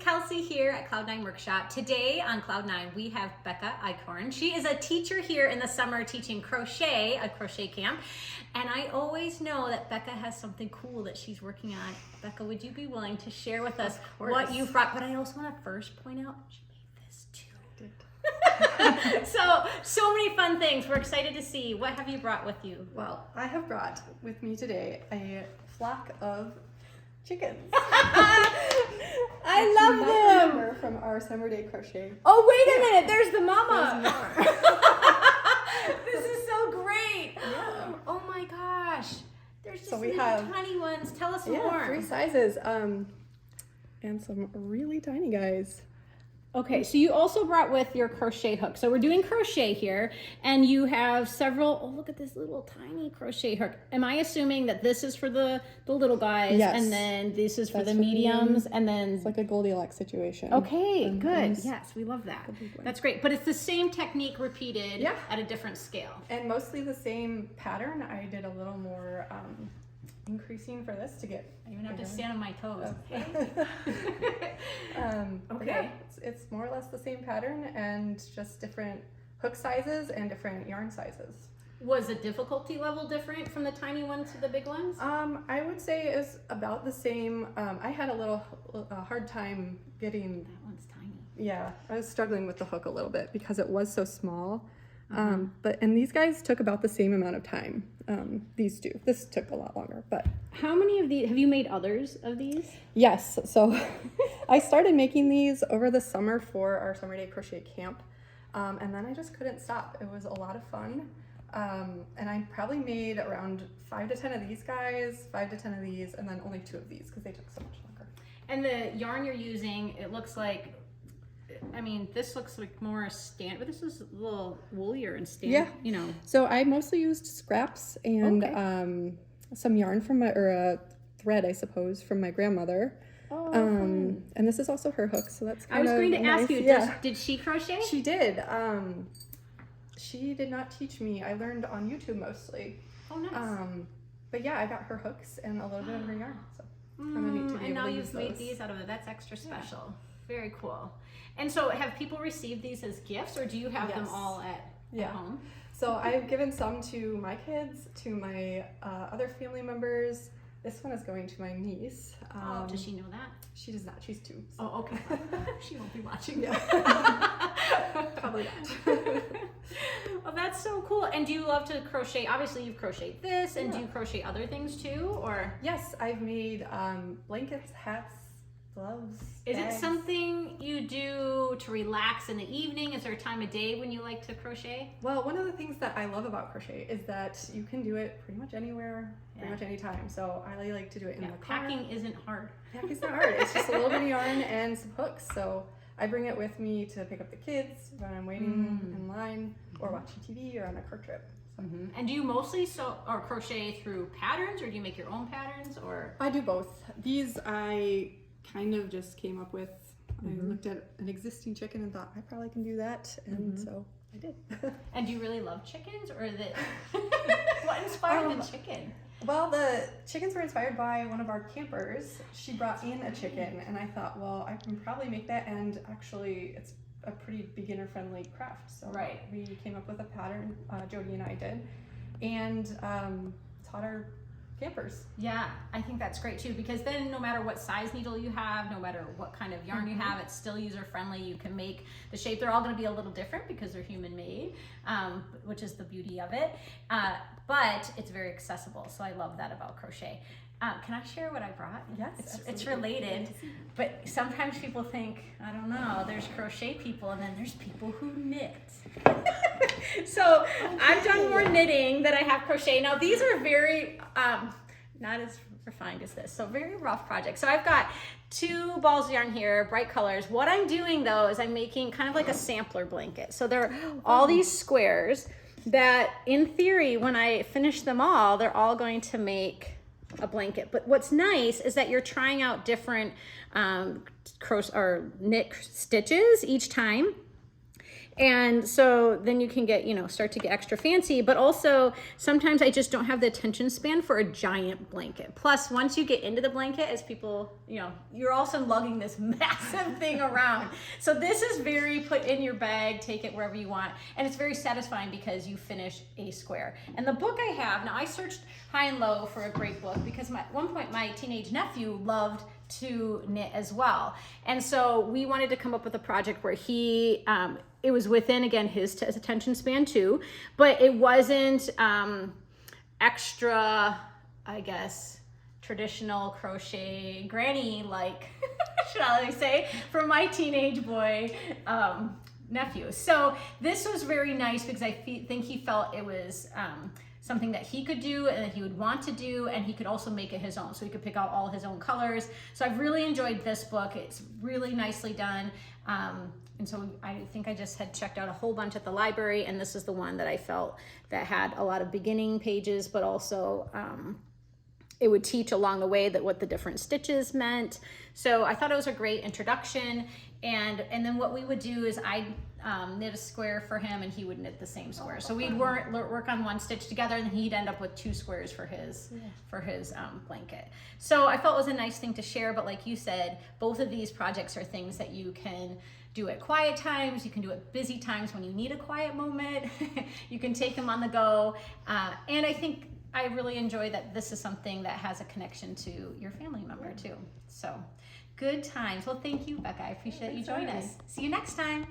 Kelcey here at Cloud9 Workshop. Today on Cloud9 we have Becca Eichhorn. She is a teacher here in the summer teaching crochet, a crochet camp. And I always know that Becca has something cool that she's working on. Becca, would you be willing to share with us what you've brought? But I also want to first point out she made this too. So many fun things. We're excited to see. What have you brought with you? Well, I have brought with me today a flock of chickens. I love them. Remember from our summer day crochet. Oh, wait a minute. There's the mama. This is so great. Yeah. Oh my gosh. There's just So we little have tiny ones. Tell us Yeah, more. 3 sizes. And some really tiny guys. Okay, so you also brought with your crochet hook. So we're doing crochet here, and you have several. Oh, look at this little tiny crochet hook. Am I assuming that this is for the little guys, Yes. and then this is for That's the for mediums, and then It's like a Goldilocks situation. okay, And good. one's Yes, we love that. the big one. That's great. But it's the same technique repeated Yeah. at a different scale. And mostly the same pattern. I did a little more increasing for this to get. I even have to stand on my toes. But Okay. yeah, it's more or less the same pattern and just different hook sizes and different yarn sizes. Was the difficulty level different from the tiny ones to the big ones? I would say it's about the same. I had a little hard time getting. That one's tiny. Yeah, I was struggling with the hook a little bit because it was so small. And these guys took about the same amount of time. These two. This took a lot longer, but How many of these have you made? Others of these? yes. So I started making these over the summer for our summer day crochet camp, and then I just couldn't stop. It was a lot of fun, and I probably made around 5 to 10 of these guys, 5 to 10 of these, and then only 2 of these because they took so much longer. And the yarn you're using, it looks like, I mean, this looks like more stand, but this is a little woolier and stand. Yeah. You know. So I mostly used scraps and Okay. some yarn from a thread, I suppose, from my grandmother. Oh, And this is also her hook, so that's I kind was of going to nice. ask you, Yeah. did she crochet? She did. She did not teach me. I learned on YouTube mostly. Oh, nice. But yeah, I got her hooks and a little bit of her yarn. So kind of neat to be And able now to you've use made those. these out of it. That's extra special. Very cool. And so have people received these as gifts, or do you have them Yes. all at Yeah. home? So I've given some to my kids, to my other family members. This one is going to my niece. Does she know that? She does not. She's 2. So. Oh, okay. She won't be watching. Yeah. Probably not. Well, that's so cool. And do you love to crochet? Obviously, you've crocheted this, and do you crochet other things too, or? Yes, I've made blankets, hats, gloves. Is bags. it something you do to relax in the evening? Is there a time of day when you like to crochet? Well, one of the things that I love about crochet is that you can do it pretty much anywhere, pretty Yeah. much any time. So I really like to do it in the car. Packing isn't hard. Packing's not hard. It's just a little bit of yarn and some hooks. So I bring it with me to pick up the kids when I'm waiting in line or watching TV or on a car trip. So. And do you mostly sew or crochet through patterns, or do you make your own patterns, or? I do both. These I kind of just came up with. I looked at an existing chicken and thought I probably can do that, and so I did. And do you really love chickens, or is it what inspired the chicken? Well, the chickens were inspired by one of our campers. She brought in a chicken, and I thought, well, I can probably make that, and actually, it's a pretty beginner-friendly craft. So Right. we came up with a pattern, Jody and I did, and taught our campers. Yeah, I think that's great too, because then no matter what size needle you have, no matter what kind of yarn you have, it's still user-friendly. You can make the shape. They're all going to be a little different because they're human-made, which is the beauty of it. But it's very accessible, so I love that about crochet. Can I share what I brought? Yes, It's absolutely. related, but sometimes people think, I don't know, there's crochet people and then there's people who knit. So I've done more knitting than I have crochet. Now these are very, not as refined as this, so very rough projects. So I've got 2 balls of yarn here, bright colors. What I'm doing though is I'm making kind of like a sampler blanket. So there are all these squares that in theory, when I finish them all, they're all going to make a blanket. But what's nice is that you're trying out different knit stitches each time. And so then you can get, start to get extra fancy, but also sometimes I just don't have the attention span for a giant blanket. Plus, once you get into the blanket, as people, you're also lugging this massive thing around. So this is very put in your bag, take it wherever you want. And it's very satisfying because you finish a square. And the book I have, now I searched high and low for a great book because at one point my teenage nephew loved to knit as well. And so we wanted to come up with a project where he, it was within, again, his attention span too, but it wasn't extra, I guess, traditional crochet granny like, should I say, for my teenage boy nephew. So this was very nice because I think he felt it was something that he could do and that he would want to do, and he could also make it his own. So he could pick out all his own colors. So I've really enjoyed this book. It's really nicely done. And so I think I just had checked out a whole bunch at the library, and this is the one that I felt that had a lot of beginning pages, but also it would teach along the way that what the different stitches meant. So I thought it was a great introduction. And then what we would do is I'd knit a square for him and he would knit the same square. So we'd work on one stitch together, and then he'd end up with 2 squares for his blanket. So I felt it was a nice thing to share, but like you said, both of these projects are things that you can do at quiet times, you can do at busy times when you need a quiet moment. You can take them on the go. And I think I really enjoy that this is something that has a connection to your family member too. So good times. Well, thank you, Becca. I appreciate you joining us. See you next time.